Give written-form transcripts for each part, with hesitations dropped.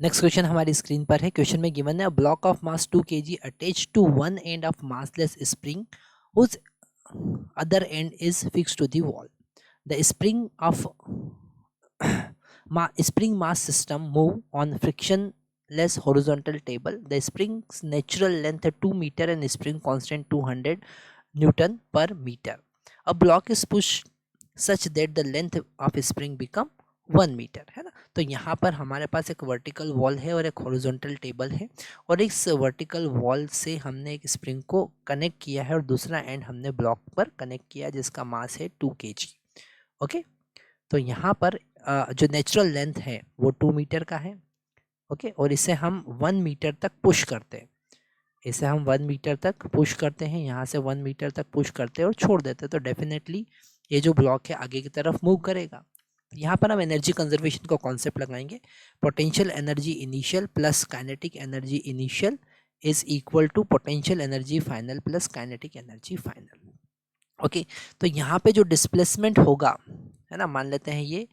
Next question हमारी screen पर है। क्वेश्चन में गिवन है block of mass 2 kg attach to one end of massless spring whose other end is fixed to the wall. The spring of spring mass system move on frictionless horizontal table. The spring's natural length is 2 meter and spring constant 200 Newton per meter. A block is pushed such that the length of spring become 1 metre, है ना। तो यहाँ पर हमारे पास एक vertical wall है और एक हॉरिजॉन्टल टेबल है, और इस वर्टिकल वॉल से हमने एक स्प्रिंग को कनेक्ट किया है और दूसरा एंड हमने ब्लॉक पर कनेक्ट किया जिसका मास है 2 kg। ओके, तो यहाँ पर जो नेचुरल लेंथ है वो 2 मीटर का है। ओके, और इसे हम 1 मीटर तक पुश करते हैं, इसे हम 1 मीटर तक पुश करते हैं, यहाँ से 1 मीटर तक पुश करते हैं और छोड़ देते हैं, तो डेफिनेटली ये जो ब्लॉक है आगे की तरफ मूव करेगा। यहाँ पर हम एनर्जी कंजर्वेशन का कॉन्सेप्ट लगाएंगे। Potential energy initial plus kinetic energy initial is equal to potential energy final plus kinetic energy final. Okay, तो यहाँ पे जो डिस्प्लेसमेंट होगा, है ना, मान लेते हैं ये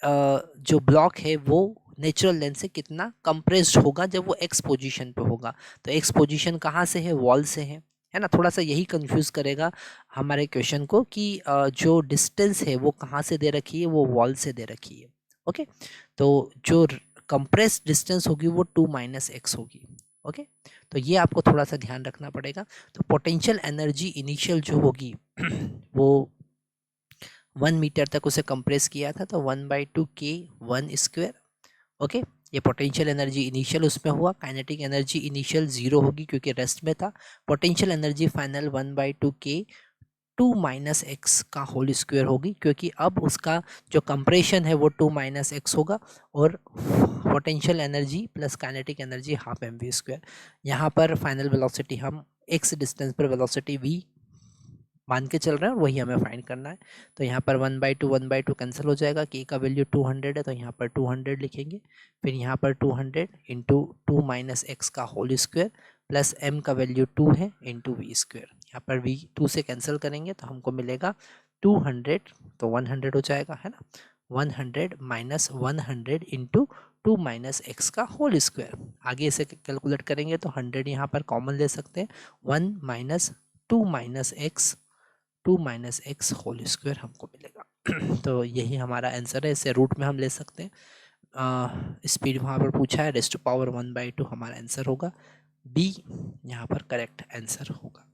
जो ब्लॉक है वो नेचुरल लेंथ से कितना कंप्रेस्ड होगा जब वो एक्स पोजीशन पे होगा। तो एक्स पोजीशन कहाँ से है, वॉल से है ना। थोड़ा सा यही कंफ्यूज करेगा हमारे क्वेश्चन को कि जो डिस्टेंस है वो कहाँ से दे रखी है, वो वॉल से दे रखी है। ओके, तो जो कंप्रेस्ड डिस्टेंस होगी वो 2 माइनस एक्स होगी। ओके, तो ये आपको थोड़ा सा ध्यान रखना पड़ेगा। तो पोटेंशियल एनर्जी इनिशियल जो होगी वो 1 मीटर तक उसे कंप्रेस किया था, तो 1/2 k1²। ओके, ये पोटेंशियल एनर्जी इनिशियल उसमें हुआ। काइनेटिक एनर्जी इनिशियल 0 होगी क्योंकि रेस्ट में था। Potential energy final 1/2 k2 minus x का होल स्क्वायर होगी क्योंकि अब उसका जो कंप्रेशन है वो 2 माइनस एक्स होगा, और potential energy plus kinetic energy half mv²। यहाँ पर फाइनल वेलोसिटी हम एक्स डिस्टेंस पर वेलोसिटी v मान के चल रहे हैं और वही हमें फाइंड करना है। तो यहाँ पर 1/2 कैंसिल हो जाएगा, k का वैल्यू 200 है तो यहाँ पर 200 लिखेंगे, फिर यहाँ पर 200 इंटू 2 माइनस एक्स का होल स्क्वायर प्लस m का वैल्यू 2 है इंटू v²। यहाँ पर v 2 से कैंसिल करेंगे तो हमको मिलेगा 200, तो 100 हो जाएगा, है ना। 100 माइनस 100 इंटू 2 माइनस एक्स का होल स्क्वायर। आगे इसे कैलकुलेट करेंगे तो 100 यहाँ पर कॉमन ले सकते हैं, 1 minus 2 minus x 2 minus x whole square हमको मिलेगा। तो यही हमारा आंसर है, इसे रूट में हम ले सकते हैं। स्पीड वहाँ पर पूछा है, रेज़ टू पावर 1/2 हमारा आंसर होगा। बी यहाँ पर करेक्ट आंसर होगा।